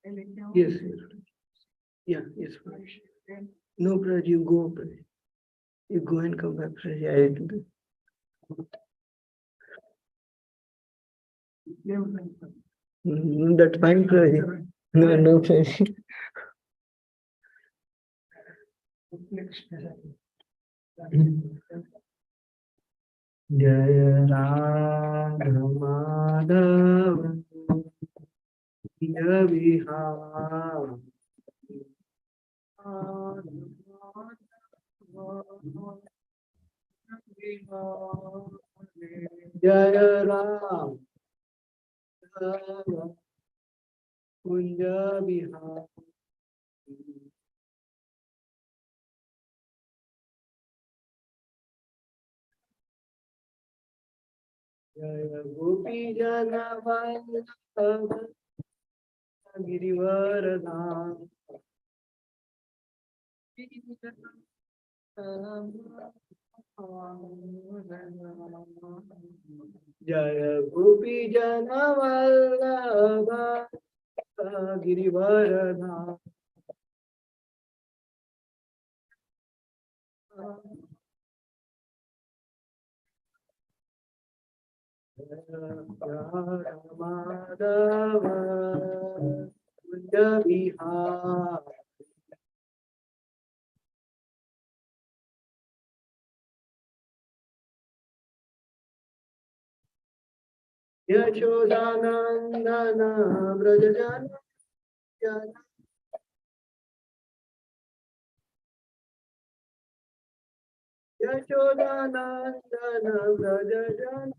Yes, yes. Yeah, yes, Pradesh. No, Pradesh, you go, Pradesh. You go and come back, Pradesh. I will do. That's fine, Pradesh. No, no, Pradesh. Jaya Radha Madhava Jaya Vihara Jaya Ram Kunja Vihara Jaya Gopi Jana Vallabha Girivardhan Jaya Gopi Jana Vallabha Girivardhan Madhava Kunja Vihara Yashodanandana Brajajana Yashodanandana Brajajana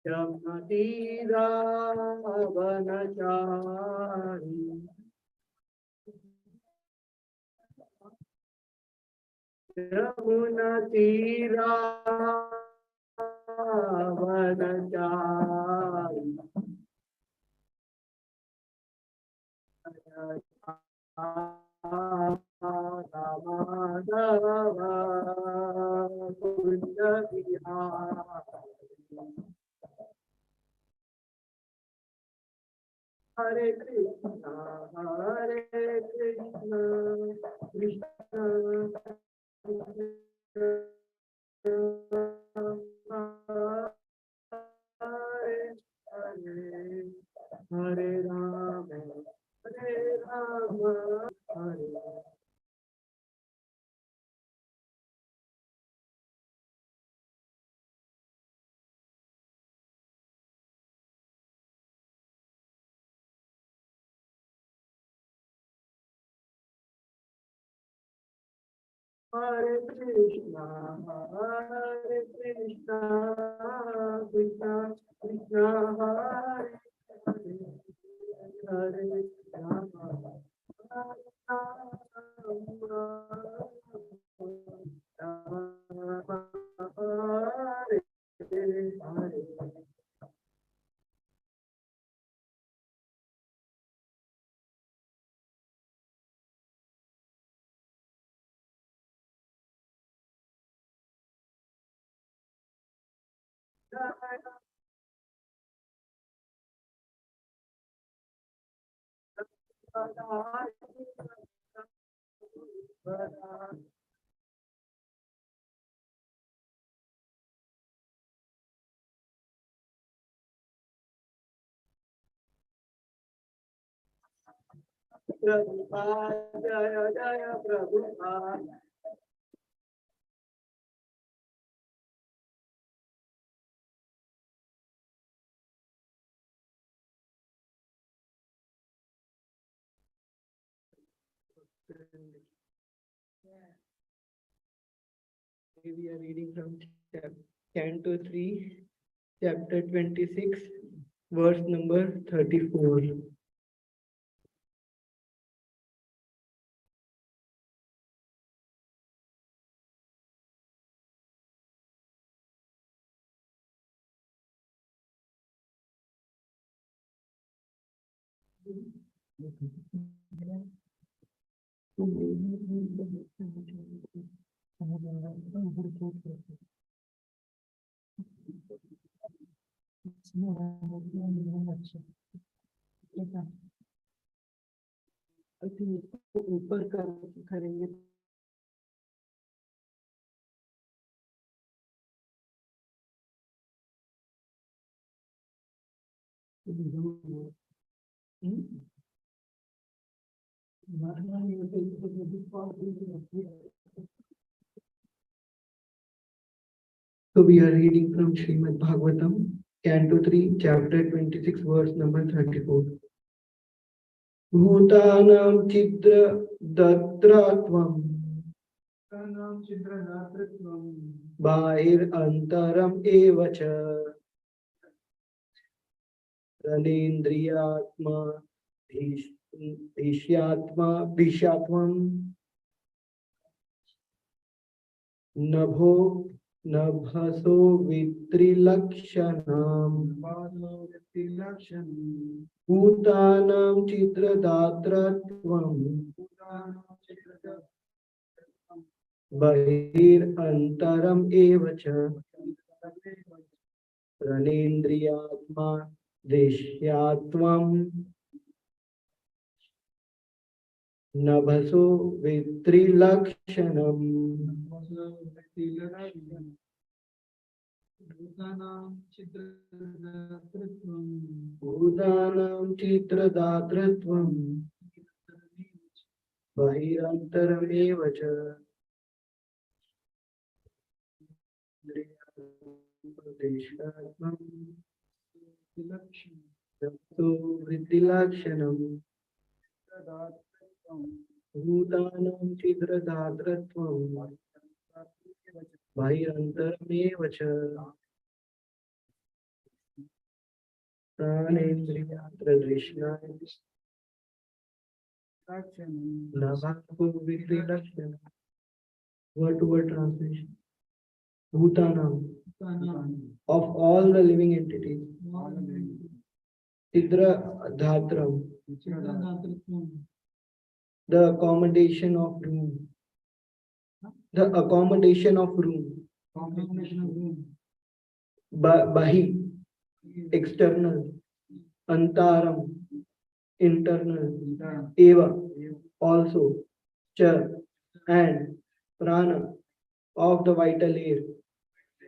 Yamatira Vanachari Yamuna Tira Vanachari Ramadava Kunja Vihara Hare Krishna, Hare Krishna, Krishna Hare Hare, Hare Rama, Hare Rama, Hare Hare Krishna, Hare Krishna, Krishna Krishna, Hare Hare, Hare Rama, Hare Rama, Hare Hare. Prabhupada, Jaya Jaya Prabhupada. We are reading from Canto 3, chapter 26, verse number 34. I think इसको ऊपर करेंगे So we are reading from Srimad Bhagavatam, Canto 3, Chapter 26, verse number 34. Bhutanam chitra datratvam Bhair antaram evacha Ranendriyatma Vishyatvam Nabho Nabhaso Vitrilakshanam Bhutanam Chitradhatratvam Bahir Antaram Evacha Ranendriyatma Deshyatvam Nabhaso Vitrilakshanam Bhutanam Chitradhatratvam Bahirantaram Evacha Deshyatvam Nabhaso Vitrilakshanam Bhutanam Chitradhatratvam Bahirantarmevacha Pranendriyatra Navaku Vitrilakshanam. Word to word translation. Bhutanam, of all the living entities. Chitra Dhatram, the accommodation of room. The accommodation of room. Bahi, external. Antaram, internal. Eva, also. Cha, and. Prana, of the vital air.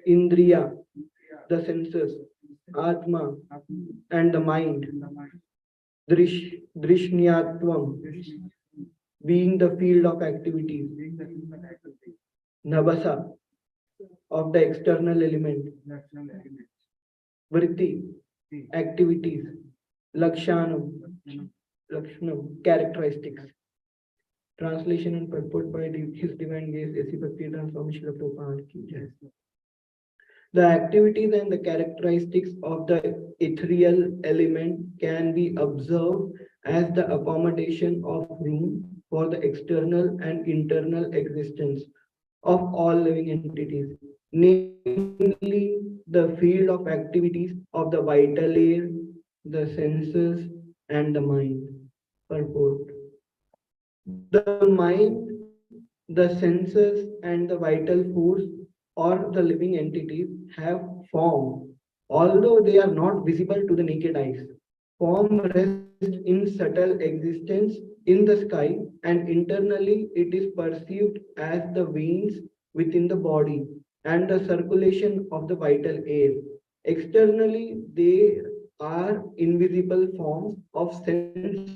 Indriya, the senses. Atma, and the mind. Drishnyatvam, being the field of activities. Nabasa, of the external element. Vritti, activities. Lakshanam, characteristics. Translation and purport by His Divine Grace, A.C. Bhaktivedanta Swami Srila Prabhupada ki jai. The activities and the characteristics of the ethereal element can be observed as the accommodation of room for the external and internal existence of all living entities, namely the field of activities of the vital air, the senses, and the mind. Purport. The mind, the senses, and the vital force or the living entities have form, although they are not visible to the naked eyes. Form rests in subtle existence in the sky, and internally it is perceived as the veins within the body and the circulation of the vital air. Externally, they are invisible forms of sense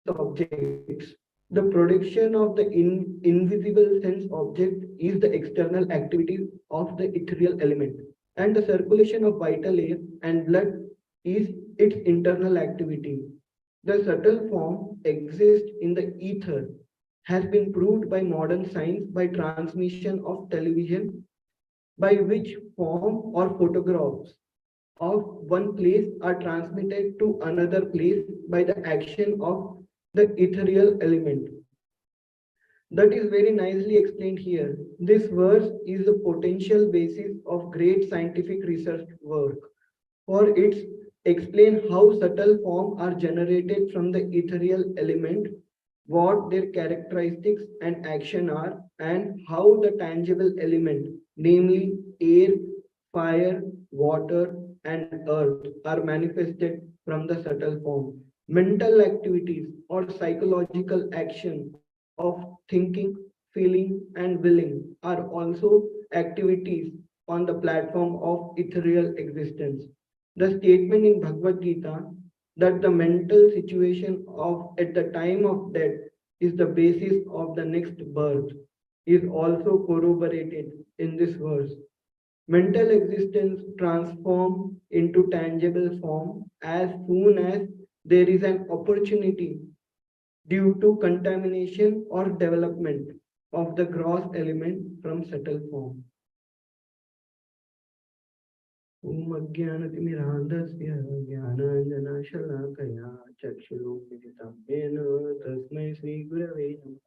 objects. The production of the invisible sense object is the external activity of the ethereal element, and the circulation of vital air and blood is its internal activity. The subtle form exists in the ether, has been proved by modern science by transmission of television, by which form or photographs of one place are transmitted to another place by the action of the ethereal element. That is very nicely explained here. This verse is the potential basis of great scientific research work, for it explains how subtle forms are generated from the ethereal element, what their characteristics and action are, and how the tangible element, namely air, fire, water, and earth are manifested from the subtle form. Mental activities or psychological action of thinking, feeling, and willing are also activities on the platform of ethereal existence. The statement in Bhagavad Gita that the mental situation of at the time of death is the basis of the next birth is also corroborated in this verse. Mental existence transforms into tangible form as soon as there is an opportunity due to contamination or development of the gross element from subtle form. ॐ अज्ञानतिमिरान्धस्य ज्ञानाञ्जनशलाकया चक्षुरुन्मिलितं येन तस्मै श्रीगुरवे नमः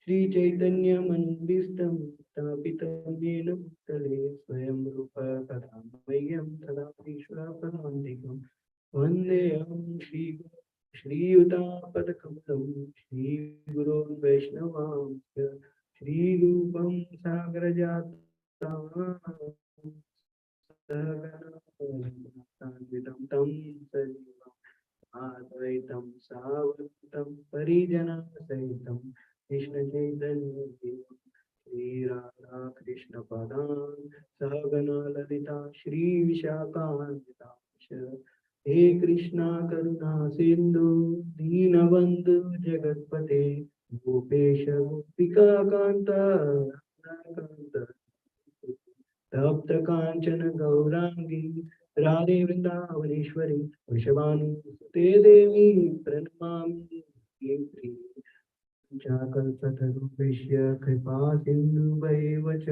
श्रीचैतन्यमन्विष्टं स्थापितं येन भूतले स्वयं रूप कदा मह्यं तदा ईश्वरपदान्तिकं वन्देऽहं श्रीयुतापदकमलं श्रीगुरोन् वैष्णवांश्च श्रीरूपं सागरजातं सहगणं तं सजीवम् आद्वैतं सावधूतं परिजनसहितं कृष्णचैतन्य श्रीराधा कृष्णपदान् सहगणा ललिता श्रीविशाखान्वितांश्च हे कृष्णा करुणा सिन्धु दीनबन्धु जगत्पते गोपेश गोपिका कान्त तप्त कांचन गौरांगी राधे वृंदावनेश्वरी वृषभानुसुते देवी प्रणमामि कल्पतरुभ्यश्च कृपा सिन्धुभैव च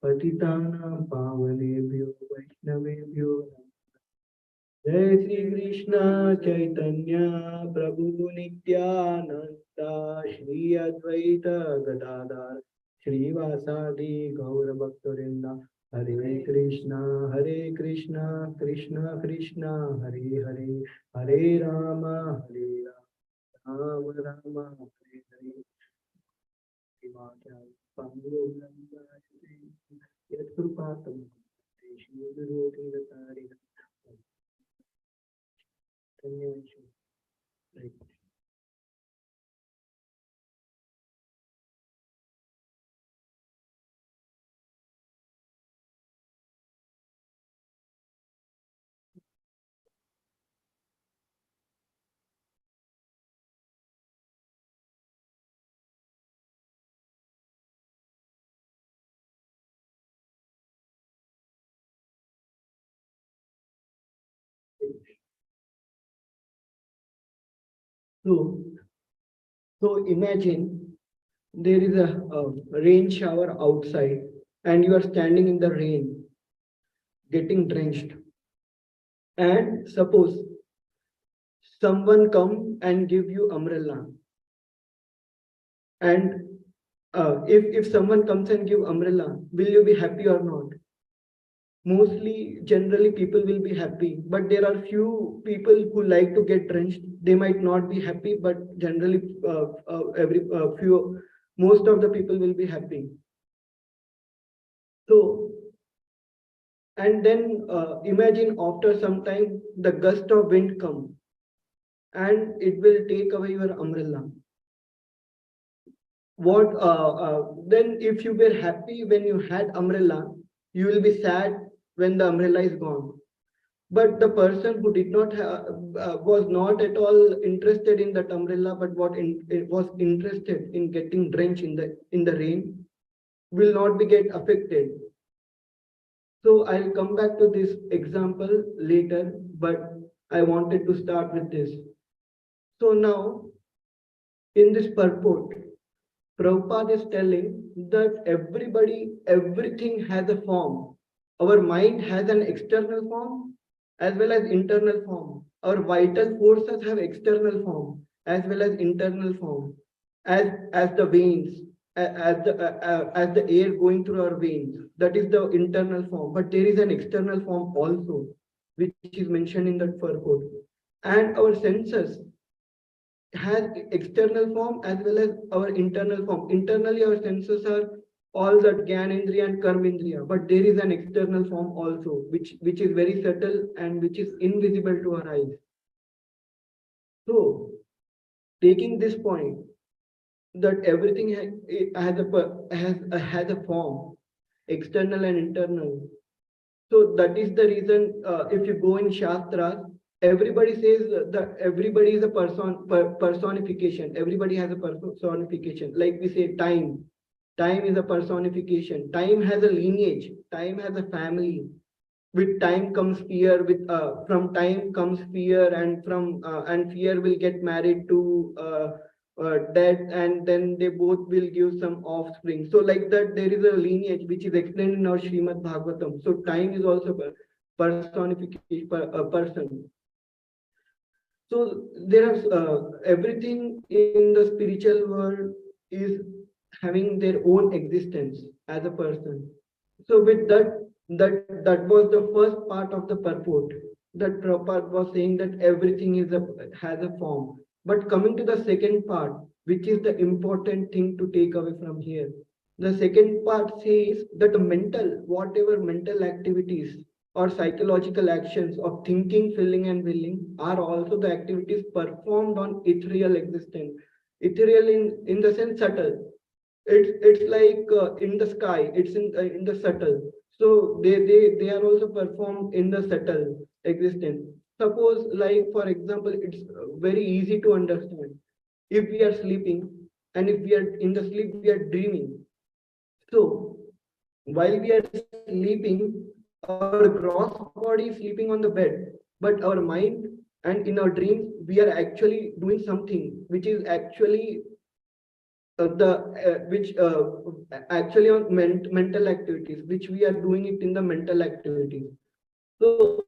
पतितानां पावनेभ्यो वैष्णवेभ्यो जय श्री कृष्ण चैतन्य प्रभु नित्यानंद श्री अद्वैत गदाधर श्रीवासादि गौर भक्तवृंदा हरे कृष्णा कृष्ण कृष्ण हरे हरे हरे राम राम हरे हरे यत्कृपातमं श्रीगुरुदेवतारिणं धन्यवाद। So, so imagine there is a rain shower outside and you are standing in the rain, getting drenched. And suppose someone come and give you umbrella. And if someone comes and give umbrella, will you be happy or not? Mostly, generally, people will be happy, but there are few people who like to get drenched. They might not be happy, but generally, most of the people will be happy. So, and then imagine after some time the gust of wind come and it will take away your umbrella. What then if you were happy when you had umbrella, you will be sad when the umbrella is gone. But the person who did not was not at all interested in that umbrella, but was interested in getting drenched in the rain, will not be get affected. So I'll come back to this example later, but I wanted to start with this. So now in this purport, Prabhupada is telling that everything has a form. Our mind has an external form as well as internal form. Our vital forces have external form as well as internal form. As the veins, as the air going through our veins, that is the internal form. But there is an external form also, which is mentioned in that purport. And our senses has external form as well as our internal form. Internally, our senses are all that Gyanendriya and Karmendriya, but there is an external form also, which is very subtle and which is invisible to our eyes. So, taking this point that everything has a form, external and internal. So that is the reason, if you go in Shastras, everybody says that everybody is a personification. Everybody has a personification. Like we say, time. Time is a personification. Time has a lineage. Time has a family. With time comes fear. From time comes fear, and fear will get married to death, and then they both will give some offspring. So like that, there is a lineage which is explained in our Srimad Bhagavatam. So time is also a personification, a person. So there are everything in the spiritual world is having their own existence as a person. So with that was the first part of the purport. That Prabhupada was saying that everything has a form. But coming to the second part, which is the important thing to take away from here. The second part says that whatever mental activities or psychological actions of thinking, feeling, and willing are also the activities performed on ethereal existence. Ethereal in the sense subtle. It's like in the sky. It's in the subtle. So they are also performed in the subtle existence. Suppose, like for example, it's very easy to understand. If we are sleeping and if we are in the sleep, we are dreaming. So while we are sleeping, our gross body is sleeping on the bed, but our mind and in our dreams, we are actually doing something which is actually the which actually on mental activities, which we are doing it in the mental activities. So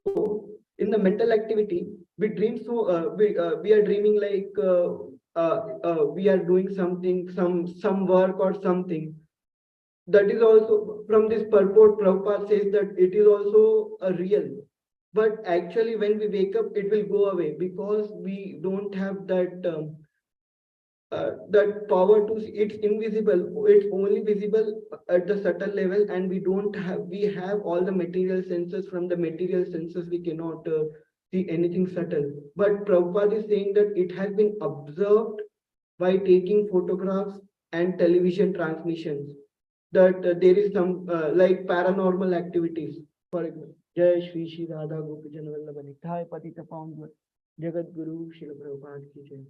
in the mental activity, we dream. So we are dreaming like we are doing something, some work or something. That is also from this purport. Prabhupada says that it is also a real, but actually when we wake up, it will go away because we don't have that power to see. It's invisible. It's only visible at the subtle level, and we have all the material senses. From the material senses we cannot see anything subtle. But Prabhupada is saying that it has been observed by taking photographs and television transmissions, that there is some like paranormal activities. For example, Jai Shri Shri Radha Gopijan Vallabha Nitai Patita Pawan Jagat Guru Srila Prabhupada ki Jai.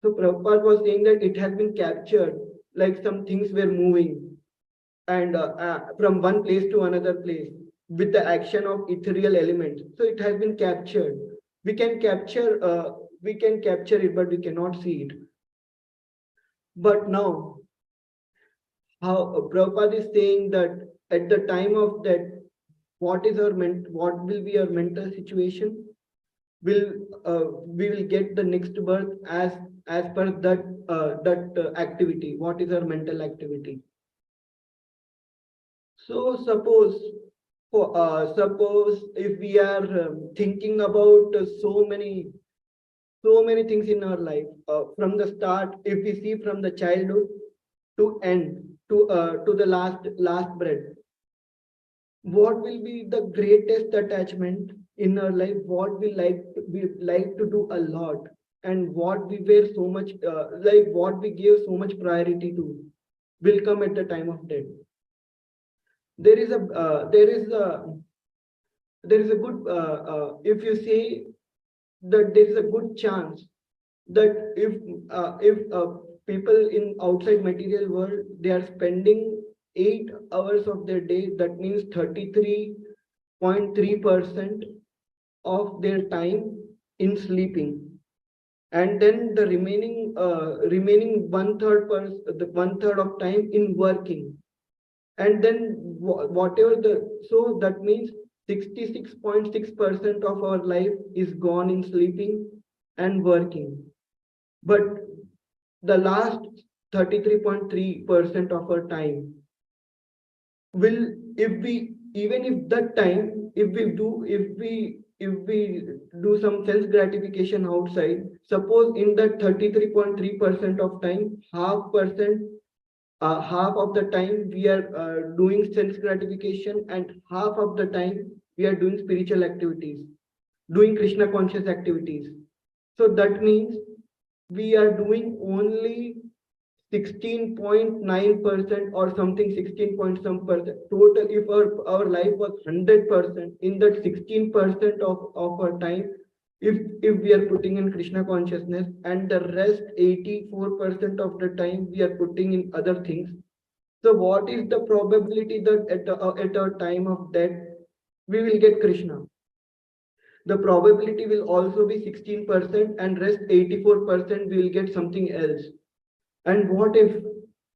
So Prabhupada was saying that it has been captured, like some things were moving and from one place to another place with the action of ethereal elements. So it has been captured. We can capture it, but we cannot see it. But now, how Prabhupada is saying that at the time of that, what will be our mental situation? We will get the next birth as per that activity. What is our mental activity? So suppose if we are thinking about so many things in our life, from the start, if we see from the childhood to end to the last breath, what will be the greatest attachment in our life? What we like to do a lot, and what we were so much like what we gave so much priority to, will come at the time of death. There is a good if you say that there is a good chance that if people in outside material world, they are spending 8 hours of their day, that means 33.3% of their time in sleeping, and then the remaining one third of time in working, and then whatever so that means 66.6% of our life is gone in sleeping and working. But the last 33.3% of our time will, if we even if that time, if we do some self gratification outside, suppose in that 33.3% of time, half percent half of the time we are doing sense gratification, and half of the time we are doing spiritual activities, doing Krishna conscious activities. So that means we are doing only 16.9% or something, 16 point some percent total. If our life was 100%, in that 16% of our time, if we are putting in Krishna consciousness, and the rest 84% of the time we are putting in other things, so what is the probability that at our time of death we will get Krishna? The probability will also be 16%, and rest 84% we will get something else. And what if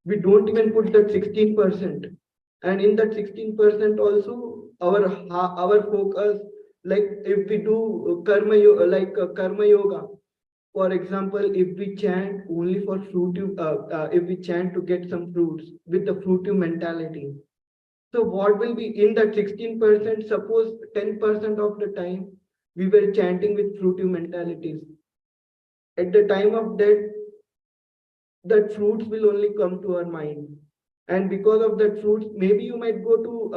we don't even put that 16%? And in that 16% also, our focus, like if we do karma yoga, for example, if we chant only for fruitive, if we chant to get some fruits with the fruitive mentality, so what will be in that 16%? Suppose 10% of the time we were chanting with fruitive mentalities. At the time of death, that fruits will only come to our mind, and because of that fruits, maybe you might go to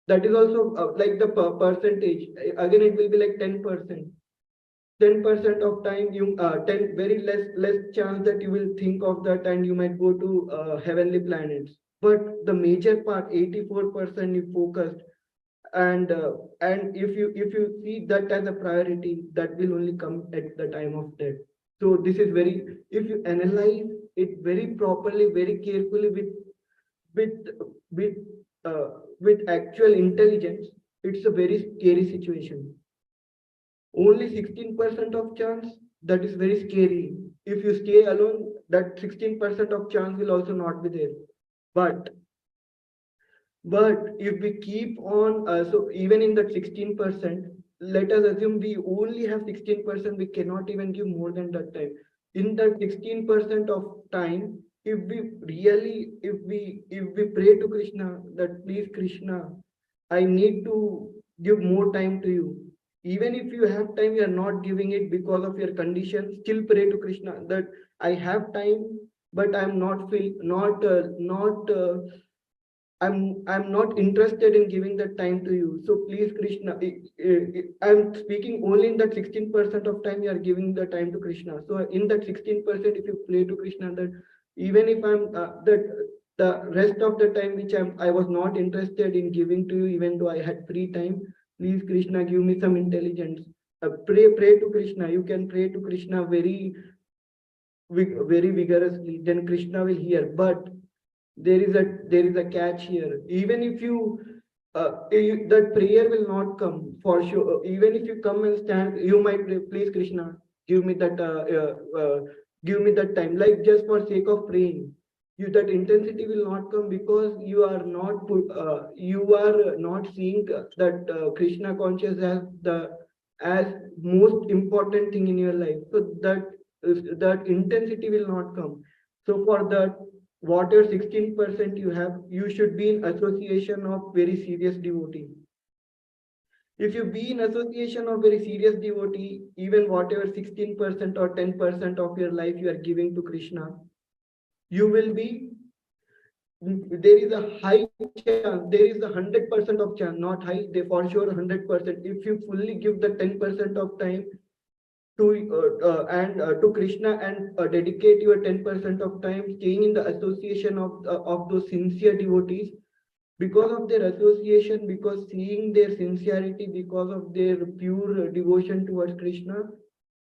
that is also like the percentage. Again, it will be like 10%. 10% of time you 10 very less chance that you will think of that, and you might go to heavenly planets. But the major part, 84%, you focused, and if you see that as a priority, that will only come at the time of death. So this is very, if you analyze it very properly, very carefully, with with with actual intelligence, it's a very scary situation. Only 16% of chance, that is very scary. If you stay alone, that 16% of chance will also not be there. But but if we keep on, so even in that 16%, let us assume we only have 16%, we cannot even give more than that time. In that 16% of time, if we really, if we pray to Krishna that, please Krishna, I need to give more time to you. Even if you have time, you are not giving it because of your condition, still pray to Krishna that I have time, but I'm not feel not I'm not interested in giving that time to you. So please, Krishna, I'm speaking only in that 16% of time you are giving the time to Krishna. So in that 16%, if you pray to Krishna that even if I'm that the rest of the time which I was not interested in giving to you, even though I had free time, please Krishna, give me some intelligence. Pray to Krishna. You can pray to Krishna very vigorously. Then Krishna will hear. But there is a catch here. Even if that prayer will not come for sure. Even if you come and stand, you might pray, please Krishna, give me that give me that time, like just for sake of praying. You, that intensity will not come because you are not seeing that Krishna conscious as most important thing in your life. So that intensity will not come. So for that, whatever 16% you have, you should be in association of very serious devotee. If you be in association of very serious devotee, even whatever 16% or 10% of your life you are giving to Krishna, you will be, there is a high chance, there is 100% of chance, not high, they for sure 100%. If you fully give the 10% of time to Krishna, and dedicate your 10% of time staying in the association of those sincere devotees, because of their association, because seeing their sincerity, because of their pure devotion towards Krishna,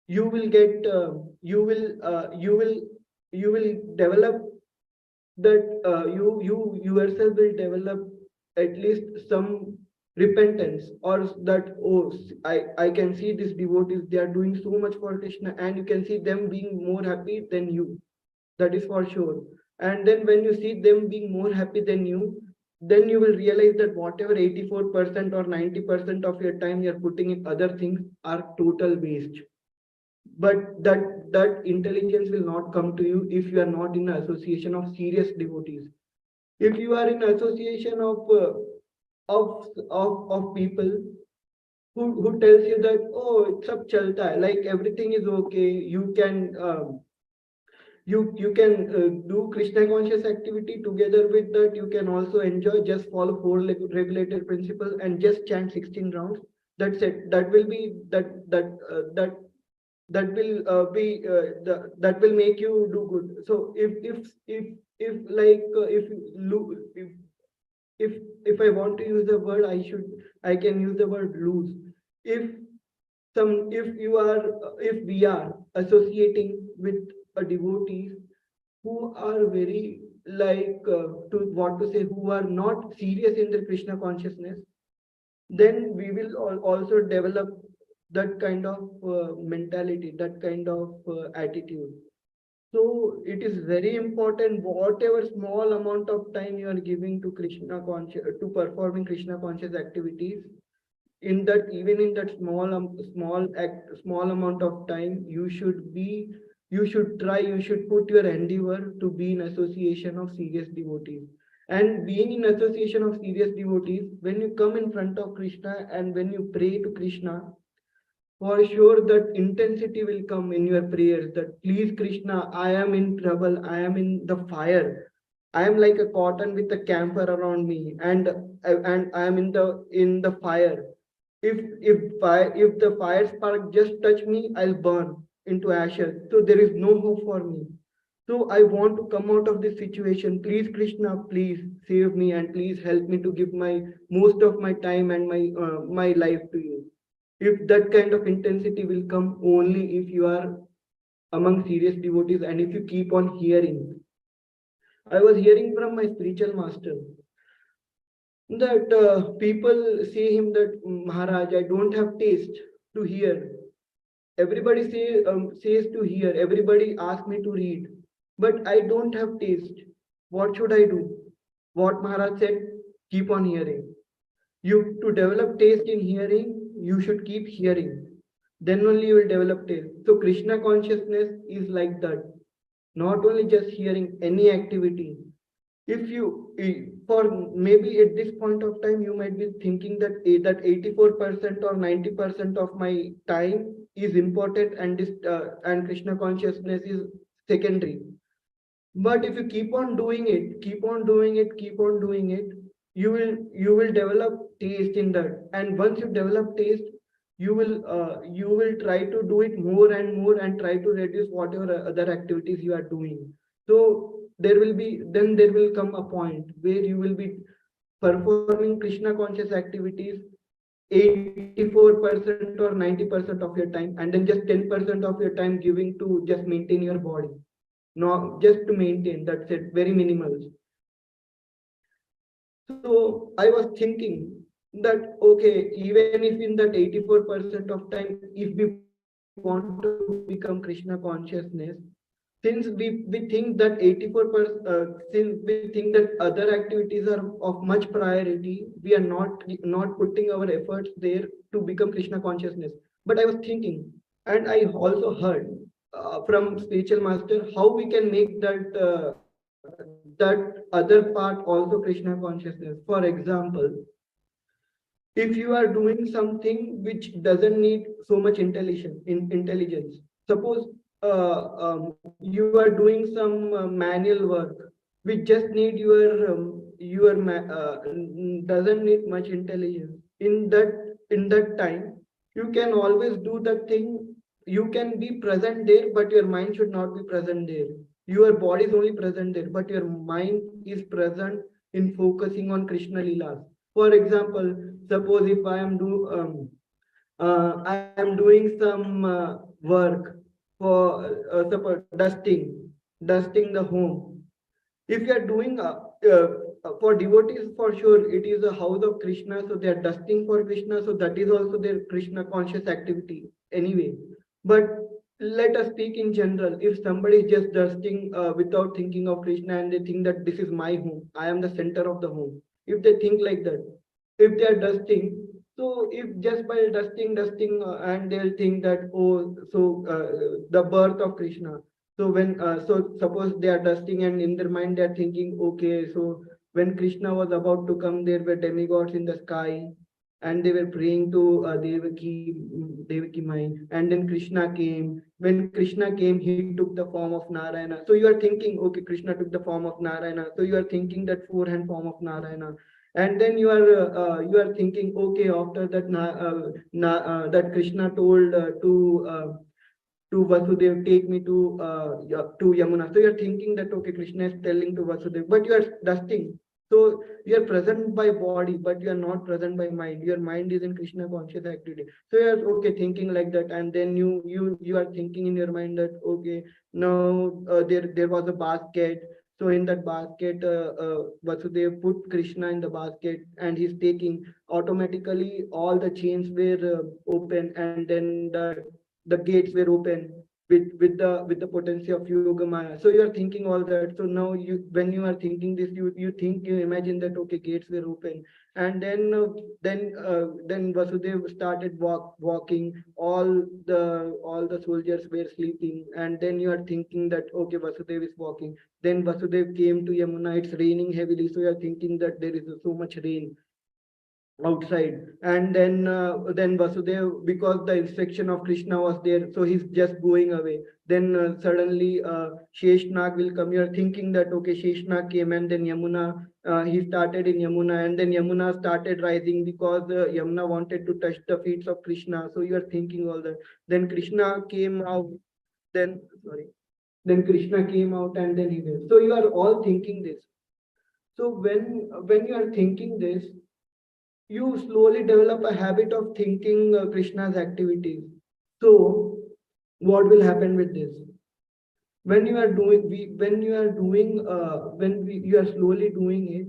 you will get you will develop that you yourself will develop at least some repentance, or that, oh, I can see these devotees, they are doing so much for Krishna, and you can see them being more happy than you. That is for sure. And then when you see them being more happy than you, then you will realize that whatever 84% or 90% of your time you're putting in other things are total waste. But that intelligence will not come to you if you are not in an association of serious devotees. If you are in association of people who tells you that, oh, it's up chalta, like everything is okay, You can do Krishna conscious activity. Together with that, you can also enjoy, just follow four regulated principles and just chant 16 rounds. That's it. That will be that will that will make you do good. So if like if if I want to use the word, I can use the word lose. If if you are if we are associating with a devotees who are very to what to say, who are not serious in their Krishna consciousness, then we will also develop that kind of mentality, that kind of attitude. So it is very important, whatever small amount of time you are giving to Krishna conscious, to performing Krishna conscious activities, in that, even in that small amount of time, you should try, you should put your endeavor to be in association of serious devotees. And being in association of serious devotees, when you come in front of Krishna and when you pray to Krishna, for sure that intensity will come in your prayers, that please Krishna, I am in trouble, I am in the fire, I am like a cotton with a camphor around me, and I am in the fire. If the fire spark just touch me, I'll burn into ashes, so there is no hope for me. So I want to come out of this situation. Please Krishna, please save me, and please help me to give my most of my time and my life to you. If that kind of intensity will come only if you are among serious devotees, and if you keep on hearing. I was hearing from my spiritual master that people say him that, Maharaj, I don't have taste to hear. Everybody says to hear. Everybody asks me to read, but I don't have taste. What should I do? What Maharaj said: keep on hearing. You to develop taste in hearing, you should keep hearing. Then only you will develop taste. So Krishna consciousness is like that. Not only just hearing any activity, if you for maybe at this point of time you might be thinking that that 84% or 90% of my time is important, and this and Krishna consciousness is secondary. But if you keep on doing it, keep on doing it, keep on doing it, you will develop taste in that. And once you develop taste, you will try to do it more and more, and try to reduce whatever other activities you are doing. So there will come a point where you will be performing Krishna conscious activities 84% or 90% of your time, and then just 10% of your time giving to just maintain your body. No, just to maintain, that's it, very minimal. So I was thinking that, okay, even if in that 84% of time, if we want to become Krishna consciousness, since we think that 84%, since we think that other activities are of much priority, we are not putting our efforts there to become Krishna consciousness. But I was thinking, and I also heard from spiritual master how we can make that other part also Krishna consciousness. For example, if you are doing something which doesn't need so much intelligence, suppose you are doing some manual work which just need doesn't need much intelligence. In that time, you can always do that thing. You can be present there, but your mind should not be present there. Your body is only present there, but your mind is present in focusing on Krishna Leelas. For example, suppose if I am doing some work for suppose dusting the home. If you are doing for devotees, for sure it is a house of Krishna, so they are dusting for Krishna, so that is also their Krishna conscious activity anyway. But let us speak in general. If somebody is just dusting without thinking of Krishna, and they think that this is my home, I am the center of the home, if they think like that, if they are dusting, so if just by dusting, and they'll think that, oh, so the birth of Krishna. So so suppose they are dusting, and in their mind they are thinking, okay, so when Krishna was about to come, there were demigods in the sky. and they were praying to Devaki Mai. And then Krishna came. When Krishna came, he took the form of Narayana. So you are thinking, okay, Krishna took the form of Narayana. So you are thinking that four-hand form of Narayana. And then you are thinking, okay, after that, that Krishna told to Vasudev, take me to Yamuna. So you're thinking that okay, Krishna is telling to Vasudev, but you are dusting. So you are present by body, but you are not present by mind. Your mind is in Krishna conscious activity. So you are okay thinking like that, and then you are thinking in your mind that okay, now there was a basket. So in that basket, Vasudev put Krishna in the basket, and he's taking. Automatically all the chains were open, and then the gates were open with the potency of yoga maya. So you are thinking all that. So now you, when you are thinking this, you imagine that okay, gates were open. And then Vasudev started walking. All the soldiers were sleeping, and then you are thinking that okay, Vasudev is walking. Then Vasudev came to Yamuna. It's raining heavily, so you are thinking that there is so much rain outside. And then Vasudev, because the instruction of Krishna was there, so he's just going away. Then suddenly Sheshnag will come. You're thinking that okay, Sheshnag came, and then Yamuna, he started in Yamuna, and then Yamuna started rising because Yamuna wanted to touch the feet of Krishna. So you are thinking all that. Then Krishna came out. Then sorry, then Krishna came out, and then he went. So you are all thinking this. So when you are thinking this, you slowly develop a habit of thinking Krishna's activities. So, what will happen with this? When you are doing, when you are doing, you are slowly doing it,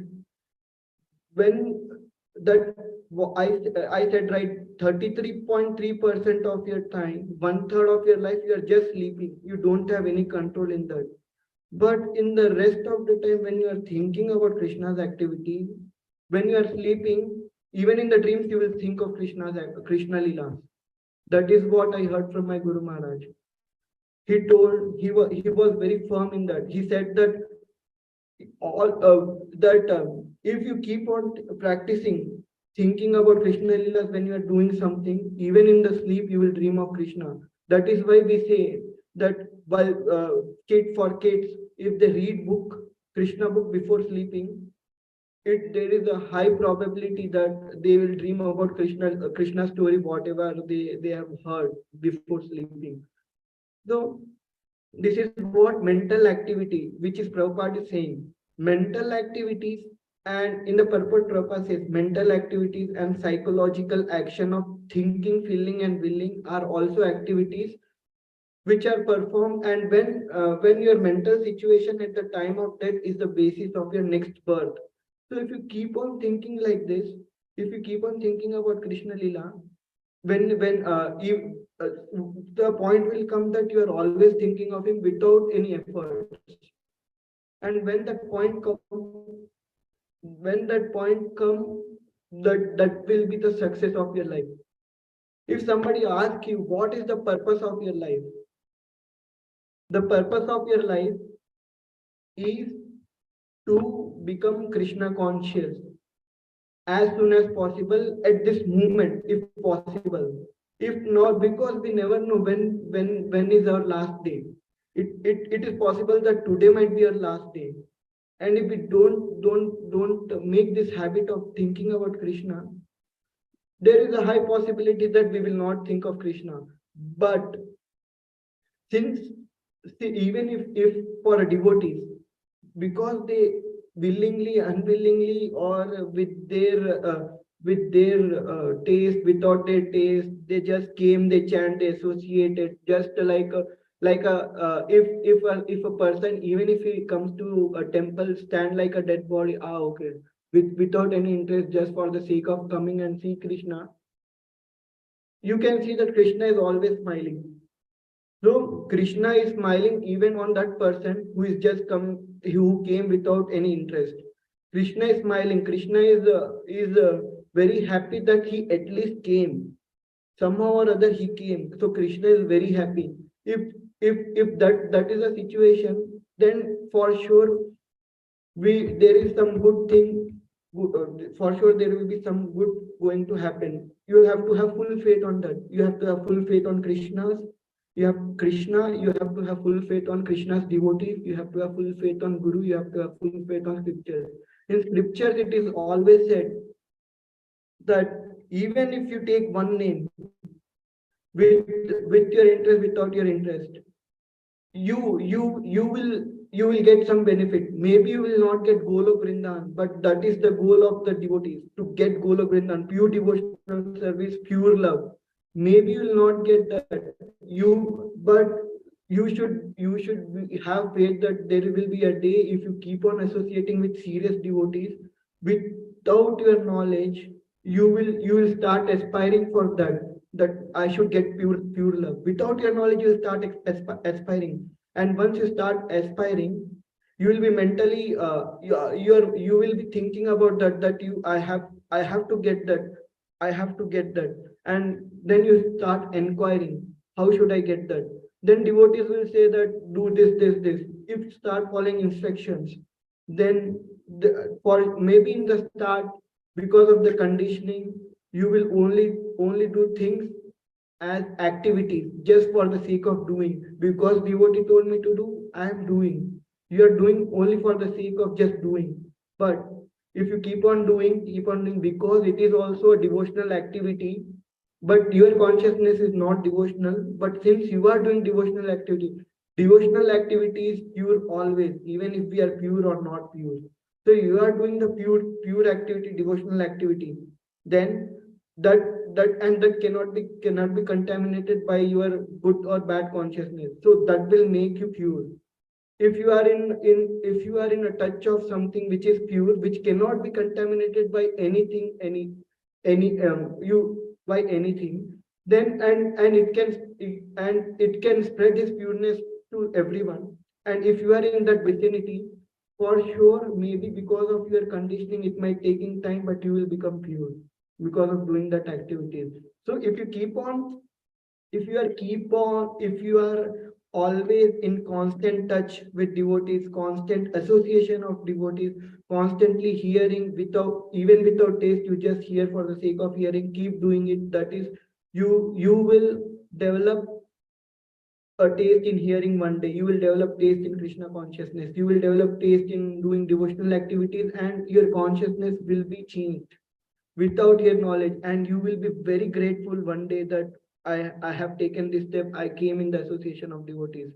when that I said right, 33.3% of your time, one third of your life, you are just sleeping. You don't have any control in that. But in the rest of the time, when you are thinking about Krishna's activity, when you are sleeping, even in the dreams, you will think of Krishna Leela. That is what I heard from my Guru Maharaj. He was very firm in that. He said that if you keep on practicing thinking about Krishna Leelas when you are doing something, even in the sleep, you will dream of Krishna. That is why we say that while for kids, if they read Krishna book before sleeping, there is a high probability that they will dream about Krishna story, whatever they have heard before sleeping. So this is what mental activity, which is Prabhupada is saying. Mental activities, and in the purport Prabhupada says mental activities and psychological action of thinking, feeling, and willing are also activities which are performed, and when your mental situation at the time of death is the basis of your next birth. So if you keep on thinking like this, if you keep on thinking about Krishna Lila, when uh, the point will come that you are always thinking of him without any efforts. And when that point come, that will be the success of your life. If somebody asks you what is the purpose of your life, the purpose of your life is to become Krishna conscious as soon as possible at this moment, if possible. If not, because we never know when is our last day. It is possible that today might be our last day. And if we don't make this habit of thinking about Krishna, there is a high possibility that we will not think of Krishna. But since even if for a devotees, because they willingly, unwillingly, or with their taste, without their taste, they just came, they chant, they associated, just like a if a person, even if he comes to a temple, stand like a dead body, okay, without any interest, just for the sake of coming and see Krishna, you can see that Krishna is always smiling. So Krishna is smiling even on that person who is just come, who came without any interest. Krishna is smiling. Krishna is very happy that he at least came. Somehow or other he came. So Krishna is very happy. If that is a situation, then for sure there is some good thing for sure there will be some good going to happen. You have to have full faith on that. You have to have full faith on Krishna. You have to have full faith on Krishna's devotees. You have to have full faith on Guru. You have to have full faith on scriptures. In scriptures, it is always said that even if you take one name with your interest, without your interest, you will get some benefit. Maybe you will not get Golok Vrindan, but that is the goal of the devotees, to get Golok Vrindan, pure devotional service, pure love. Maybe you will not get that. But you should have faith that there will be a day, if you keep on associating with serious devotees without your knowledge, you will start aspiring for that I should get pure love. Without your knowledge, you will start aspiring, and once you start aspiring, you will be mentally you will be thinking about that I have to get that, and then you start inquiring, how should I get that? Then devotees will say that do this. If you start following instructions, then for maybe in the start, because of the conditioning, you will only do things as activities just for the sake of doing. Because devotee told me to do, I am doing. You are doing only for the sake of just doing. But if you keep on doing because it is also a devotional activity, but your consciousness is not devotional. But since you are doing devotional activity is pure always, even if we are pure or not pure. So you are doing the pure activity, devotional activity, then that that cannot be contaminated by your good or bad consciousness. So that will make you pure. If you are in a touch of something which is pure, which cannot be contaminated by anything, any you by anything, then and it can spread this pureness to everyone. And if you are in that vicinity, for sure, maybe because of your conditioning, it might taking time, but you will become pure because of doing that activities. So if you are always in constant touch with devotees, constant association of devotees, constantly hearing without taste, you just hear for the sake of hearing, keep doing it. That is, you will develop a taste in hearing. One day you will develop taste in Krishna consciousness, you will develop taste in doing devotional activities, and your consciousness will be changed without your knowledge. And you will be very grateful one day that I have taken this step, I came in the association of devotees.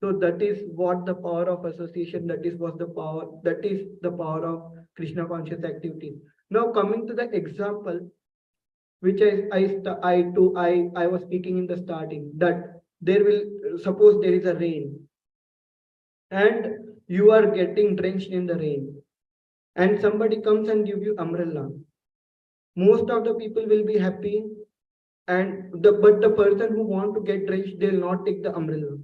So that is what the power of association, that is the power of Krishna conscious activities. Now coming to the example which I was speaking in the starting, that there will, suppose there is a rain and you are getting drenched in the rain, and somebody comes and give you umbrella. Most of the people will be happy, but the person who want to get drenched, they'll not take the umbrella.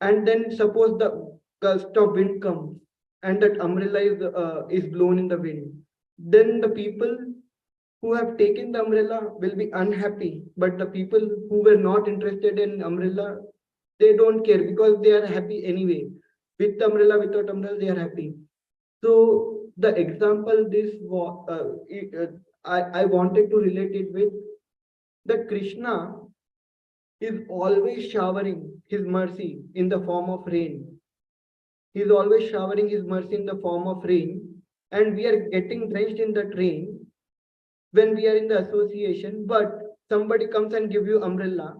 And then suppose the gust of wind comes and that umbrella is blown in the wind, then the people who have taken the umbrella will be unhappy, but the people who were not interested in umbrella, they don't care, because they are happy anyway. With the umbrella, without umbrella, they are happy. So the example I wanted to relate it with, that Krishna is always showering his mercy in the form of rain. He is always showering his mercy in the form of rain, and we are getting drenched in that rain when we are in the association. But somebody comes and give you umbrella,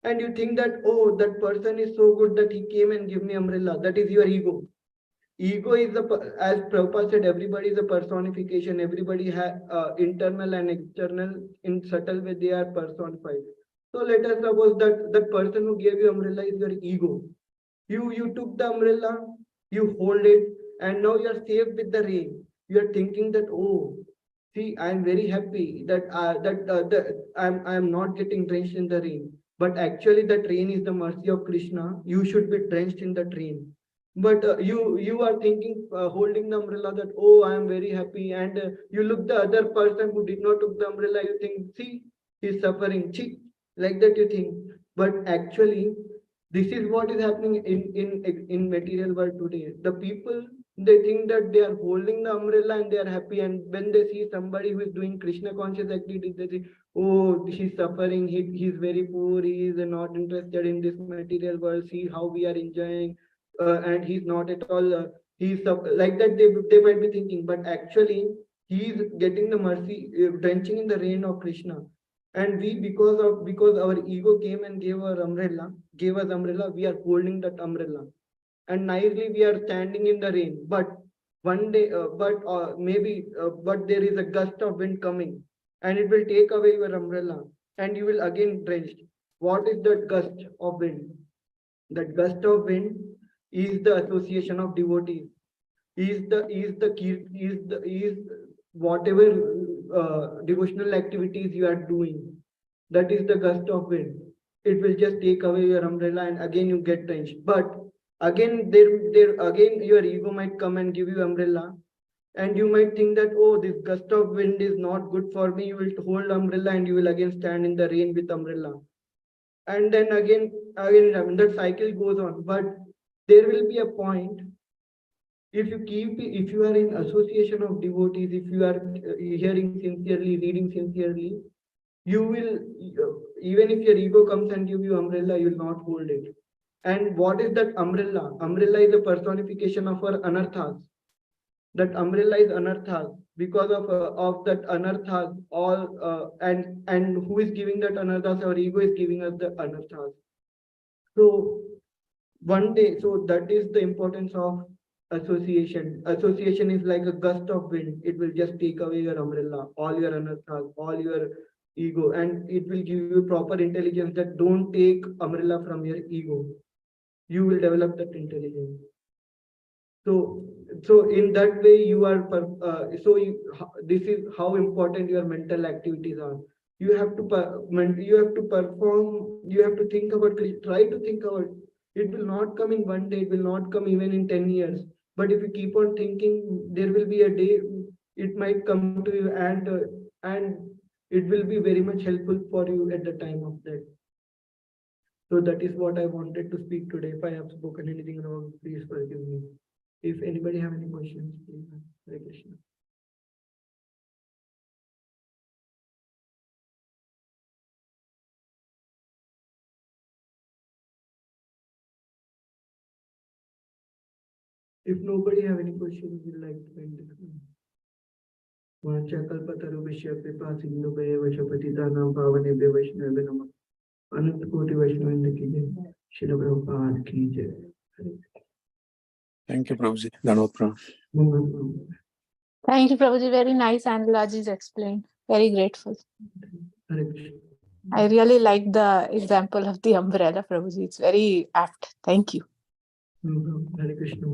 and you think that, oh, that person is so good that he came and give me umbrella. That is your ego. Ego is as Prabhupada said, everybody is a personification. Everybody has internal and external. In subtle way, they are personified. So let us suppose that the person who gave you umbrella is your ego. You took the umbrella, you hold it, and now you are safe with the rain. You are thinking that, oh, see, I am very happy that I am not getting drenched in the rain. But actually, that rain is the mercy of Krishna. You should be drenched in that rain. But you are thinking, holding the umbrella, that, oh, I am very happy, and you look the other person who did not took the umbrella, you think, see, he's suffering, see, like that you think. But actually, This is what is happening in material world today. The people, they think that they are holding the umbrella and they are happy, and when they see somebody who is doing Krishna conscious activities, they say, oh, he's suffering, he's very poor, he is not interested in this material world, see how we are enjoying, and he's not at all like that, they might be thinking, but actually he is getting the mercy, drenching in the rain of Krishna. And we, because our ego came and gave us umbrella, we are holding that umbrella, and nicely we are standing in the rain. But one day, but there is a gust of wind coming, and it will take away your umbrella, and you will again drenched. What is that gust of wind? That gust of wind is the association of devotees. Is whatever devotional activities you are doing. That is the gust of wind. It will just take away your umbrella, and again you get drenched. But again, there again your ego might come and give you umbrella, and you might think that, oh, this gust of wind is not good for me. You will hold umbrella and you will again stand in the rain with umbrella, and then again I mean, that cycle goes on. But there will be a point, if you are in association of devotees, if you are hearing sincerely, reading sincerely, you will, even if your ego comes and give you umbrella, you will not hold it. And what is that umbrella? Umbrella is a personification of our anarthas. That umbrella is anarthas. Because of that anarthas, all and who is giving that anarthas? Our ego is giving us the anarthas. So one day, so that is the importance of association. Association is like a gust of wind. It will just take away your umbrella, all your anarthas, all your ego, and it will give you proper intelligence that don't take umbrella from your ego. You will develop that intelligence. So in that way you are this is how important your mental activities are. You have to you have to perform, you have to think about, try to think about. It will not come in one day, it will not come even in 10 years, but if you keep on thinking, there will be a day it might come to you, and it will be very much helpful for you at the time of that. So that is what I wanted to speak today. If I have spoken anything wrong, please forgive me. If anybody have any questions, please. Hare Krishna. If nobody have any questions, we'd like to end this one. वाचाकल्पतरुभ्यश्च कृपा सिन्धुभ्येव च पतितानां पावनेभ्यो वैष्णवेभ्यो नमः। अनंत कोटि वैष्णववृंद की जय। श्रील प्रभुपाद की जय। Thank you, Prabhuji. Dhanavad pranam. Thank you, Prabhuji. Very nice analogies explained. Very grateful. Hare Krishna. I really like the example of the umbrella, Prabhuji. It's very apt. Thank you. Hare Krishna.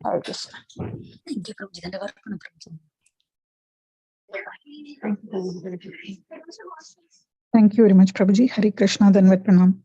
Hare Krishna. Thank you, Prabhuji. Dhanavad pranam, Prabhuji. Thank you, Prabhuji. Thank you very much, Prabhuji. Hare Krishna, Dhanavad pranam.